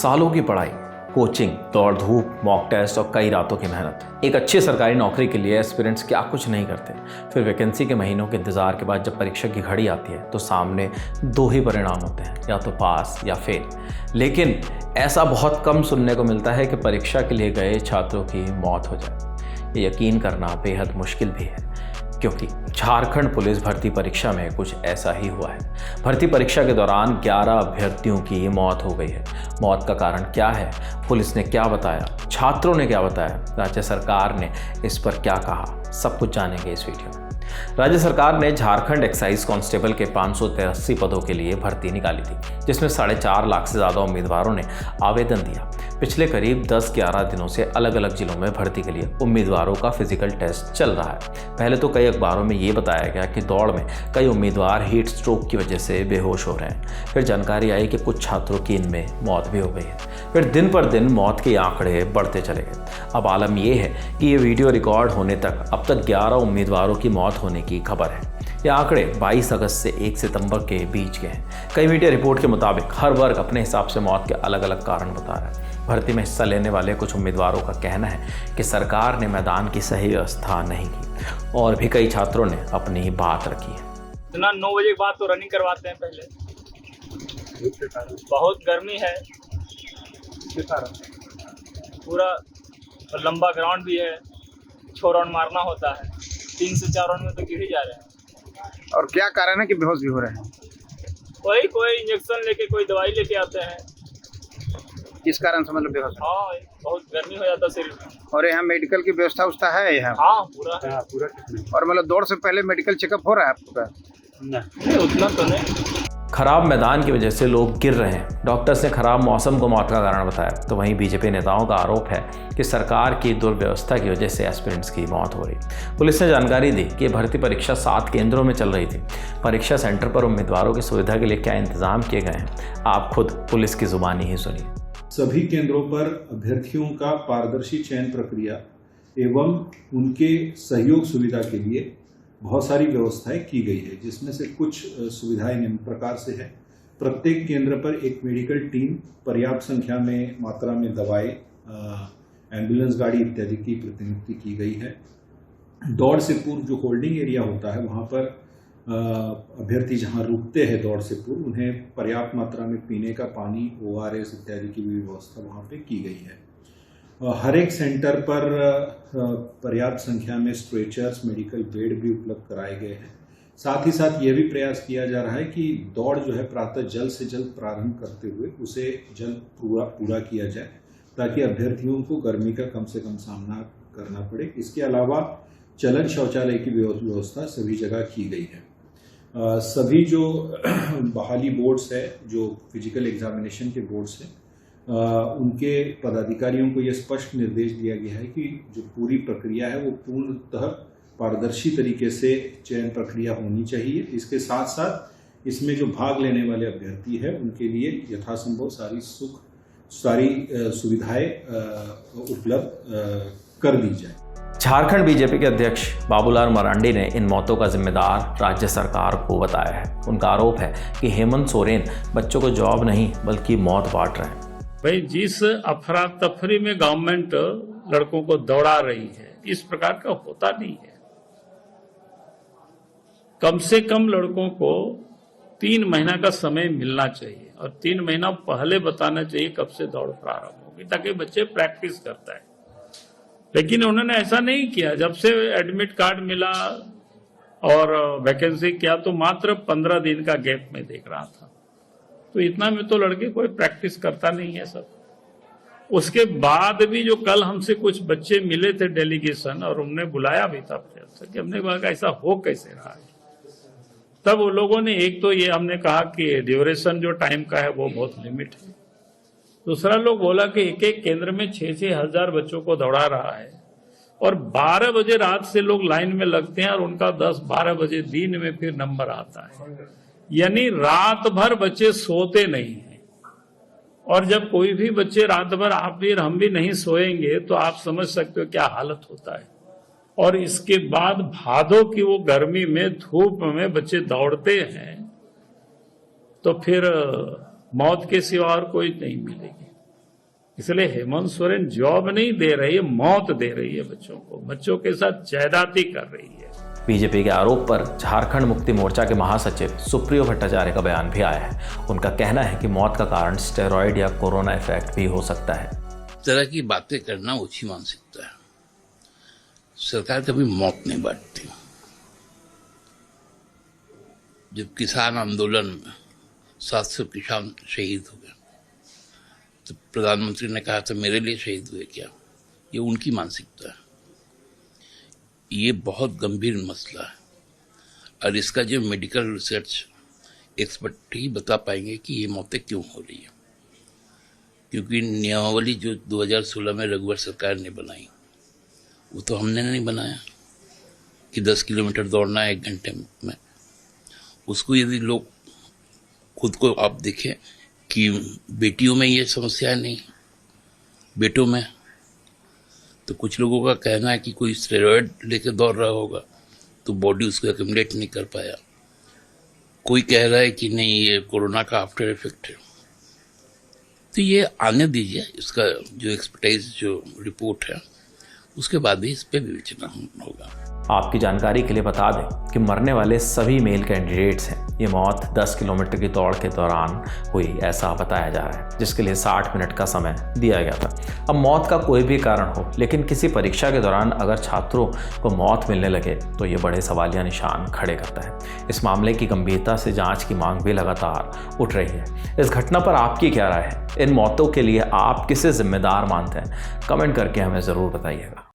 सालों की पढ़ाई, कोचिंग, दौड़ धूप, मॉक टेस्ट और कई रातों की मेहनत। एक अच्छी सरकारी नौकरी के लिए एस्पिरेंट्स क्या कुछ नहीं करते। फिर वैकेंसी के महीनों के इंतजार के बाद जब परीक्षा की घड़ी आती है तो सामने दो ही परिणाम होते हैं, या तो पास या फेल। लेकिन ऐसा बहुत कम सुनने को मिलता है कि परीक्षा के लिए गए छात्रों की मौत हो जाए। ये यकीन करना बेहद मुश्किल भी है, क्योंकि झारखंड पुलिस भर्ती परीक्षा में कुछ ऐसा ही हुआ है। भर्ती परीक्षा के दौरान 11 अभ्यर्थियों की मौत हो गई है। मौत का कारण क्या है, पुलिस ने क्या बताया, छात्रों ने क्या बताया, राज्य सरकार ने इस पर क्या कहा, सब कुछ जानेंगे इस वीडियो में। राज्य सरकार ने झारखंड एक्साइज कांस्टेबल के 583 पदों के लिए भर्ती निकाली थी, जिसमें 4.5 लाख से ज़्यादा उम्मीदवारों ने आवेदन दिया। पिछले करीब 10-11 दिनों से अलग अलग जिलों में भर्ती के लिए उम्मीदवारों का फिजिकल टेस्ट चल रहा है। पहले तो कई अखबारों में ये बताया गया कि दौड़ में कई उम्मीदवार हीट स्ट्रोक की वजह से बेहोश हो रहे हैं। फिर जानकारी आई कि कुछ छात्रों की इनमें मौत भी हो गई है। फिर दिन पर दिन मौत के आंकड़े बढ़ते चले गए। अब आलम यह है कि ये वीडियो रिकॉर्ड होने तक अब तक 11 उम्मीदवारों की मौत होने की खबर है। ये आंकड़े 22 अगस्त से 1 सितंबर के बीच के हैं। कई मीडिया रिपोर्ट के मुताबिक हर वर्ग अपने हिसाब से मौत के अलग अलग कारण बता रहा है। भर्ती में हिस्सा लेने वाले कुछ उम्मीदवारों का कहना है कि सरकार ने मैदान की सही व्यवस्था नहीं की, और भी कई छात्रों ने अपनी बात रखी है। इतना 9 बजे के बाद तो रनिंग करवाते हैं पहले। बहुत गर्मी है, पूरा लंबा ग्राउंड भी है, 6 राउंड मारना होता है, 3 से 4 राउंड में तो गिर ही जा रहे हैं। और क्या कारण है कि बेहोश भी हो रहे हैं? कोई इंजेक्शन लेके, कोई दवाई लेके आते हैं। किस कारण से मतलब बेहोश? हाँ, बहुत गर्मी हो जाता शरीर में। और यहाँ मेडिकल की व्यवस्था है यहाँ? हाँ, पूरा है। और मतलब दौड़ से पहले मेडिकल चेकअप हो रहा है आपका? नहीं, उतना तो नहीं। खराब मैदान की वजह से लोग गिर रहे हैं। डॉक्टर्स ने खराब मौसम को मौत का कारण बताया। तो वहीं बीजेपी नेताओं का आरोप है कि सरकार की दुर्व्यवस्था की वजह से एस्पिरेंट्स की मौत हो रही। पुलिस ने जानकारी दी कि भर्ती परीक्षा 7 केंद्रों में चल रही थी। परीक्षा सेंटर पर उम्मीदवारों की सुविधा के लिए क्या इंतजाम किए गए हैं, आप खुद पुलिस की जुबानी ही सुनिए। सभी केंद्रों पर अभ्यर्थियों का पारदर्शी चयन प्रक्रिया एवं उनके सहयोग सुविधा के लिए बहुत सारी व्यवस्थाएं की गई है, जिसमें से कुछ सुविधाएं निम्न प्रकार से है। प्रत्येक केंद्र पर एक मेडिकल टीम, पर्याप्त संख्या में मात्रा में दवाएं, एम्बुलेंस गाड़ी इत्यादि की प्रतिनियुक्ति की गई है। दौड़ से पूर्व जो होल्डिंग एरिया होता है, वहां पर अभ्यर्थी जहां रुकते हैं दौड़ से पूर्व, उन्हें पर्याप्त मात्रा में पीने का पानी, ORS इत्यादि की भी व्यवस्था वहां पे की गई है। हर एक सेंटर पर पर्याप्त संख्या में स्ट्रेचर्स, मेडिकल बेड भी उपलब्ध कराए गए हैं। साथ ही साथ ये भी प्रयास किया जा रहा है कि दौड़ जो है प्रातः जल्द से जल्द प्रारंभ करते हुए उसे जल्द पूरा किया जाए, ताकि अभ्यर्थियों को गर्मी का कम से कम सामना करना पड़े। इसके अलावा चलन शौचालय की व्यवस्था सभी जगह की गई है। सभी जो बहाली बोर्ड्स है, जो फिजिकल एग्जामिनेशन के बोर्ड्स हैं, उनके पदाधिकारियों को यह स्पष्ट निर्देश दिया गया है कि जो पूरी प्रक्रिया है वो पूर्णतः पारदर्शी तरीके से चयन प्रक्रिया होनी चाहिए। इसके साथ साथ इसमें जो भाग लेने वाले अभ्यर्थी है उनके लिए यथासंभव सारी सुविधाएं उपलब्ध कर दी जाए। झारखंड बीजेपी के अध्यक्ष बाबूलाल मरांडी ने इन मौतों का जिम्मेदार राज्य सरकार को बताया है। उनका आरोप है कि हेमंत सोरेन बच्चों को जॉब नहीं बल्कि मौत बांट रहे हैं। भाई, जिस अफरा तफरी में गवर्नमेंट लड़कों को दौड़ा रही है, इस प्रकार का होता नहीं है। कम से कम लड़कों को 3 महीना का समय मिलना चाहिए, और 3 महीना पहले बताना चाहिए कब से दौड़ प्रारंभ होगी, ताकि बच्चे प्रैक्टिस करता है। लेकिन उन्होंने ऐसा नहीं किया। जब से एडमिट कार्ड मिला और वैकेंसी किया, तो मात्र 15 दिन का गैप में देख रहा था। तो इतना में तो लड़के कोई प्रैक्टिस करता नहीं है सब। उसके बाद भी जो कल हमसे कुछ बच्चे मिले थे डेलीगेशन, और उन्होंने बुलाया भी था कि हमने कहा ऐसा हो कैसे रहा है। तब वो लोगों ने, एक तो ये हमने कहा कि ड्यूरेशन जो टाइम का है वो बहुत लिमिट है। दूसरा लोग बोला कि एक केंद्र में 6-6 हजार बच्चों को दौड़ा रहा है, और 12 बजे रात से लोग लाइन में लगते हैं, और उनका 10-12 बजे दिन में फिर नंबर आता है। यानी रात भर बच्चे सोते नहीं हैं। और जब कोई भी बच्चे रात भर, आप भी हम भी नहीं सोएंगे, तो आप समझ सकते हो क्या हालत होता है। और इसके बाद भादों की वो गर्मी में, धूप में बच्चे दौड़ते हैं, तो फिर मौत के सिवा और कोई नहीं मिलेगी। इसलिए हेमंत सोरेन जॉब नहीं दे रही है, मौत दे रही है बच्चों को, बच्चों के साथ जायदाती कर रही है। बीजेपी के आरोप पर झारखंड मुक्ति मोर्चा के महासचिव सुप्रियो भट्टाचार्य का बयान भी आया है। उनका कहना है कि मौत का कारण स्टेरॉइड या कोरोना इफेक्ट भी हो सकता है। तरह की बातें करना ऊंची मानसिकता है। सरकार कभी मौत नहीं बांटती। जब किसान आंदोलन में 700 किसान शहीद हो गए तो प्रधानमंत्री ने कहा था मेरे लिए शहीद हुए क्या? ये उनकी मानसिकता है। ये बहुत गंभीर मसला है और इसका जो मेडिकल रिसर्च एक्सपर्ट ही बता पाएंगे कि ये मौतें क्यों हो रही है, क्योंकि नियमावली जो 2016 में रघुवर सरकार ने बनाई वो तो हमने नहीं बनाया कि 10 किलोमीटर दौड़ना है 1 घंटे में। उसको यदि लोग खुद को आप देखें कि बेटियों में ये समस्या नहीं, बेटों में तो कुछ लोगों का कहना है कि कोई स्टेरॉइड लेके दौड़ रहा होगा तो बॉडी उसको एक्यूमुलेट नहीं कर पाया। कोई कह रहा है कि नहीं ये कोरोना का आफ्टर इफेक्ट है। तो ये आने दीजिए, इसका जो एक्सपर्टाइज जो रिपोर्ट है उसके बाद ही इस पर विवेचना होगा। आपकी जानकारी के लिए बता दें कि मरने वाले सभी मेल कैंडिडेट्स हैं। ये मौत 10 किलोमीटर की दौड़ के दौरान हुई ऐसा बताया जा रहा है, जिसके लिए 60 मिनट का समय दिया गया था। अब मौत का कोई भी कारण हो, लेकिन किसी परीक्षा के दौरान अगर छात्रों को मौत मिलने लगे तो ये बड़े सवालिया निशान खड़े करता है। इस मामले की गंभीरता से जांच की मांग भी लगातार उठ रही है। इस घटना पर आपकी क्या राय है? इन मौतों के लिए आप किसे जिम्मेदार मानते हैं? कमेंट करके हमें ज़रूर बताइएगा।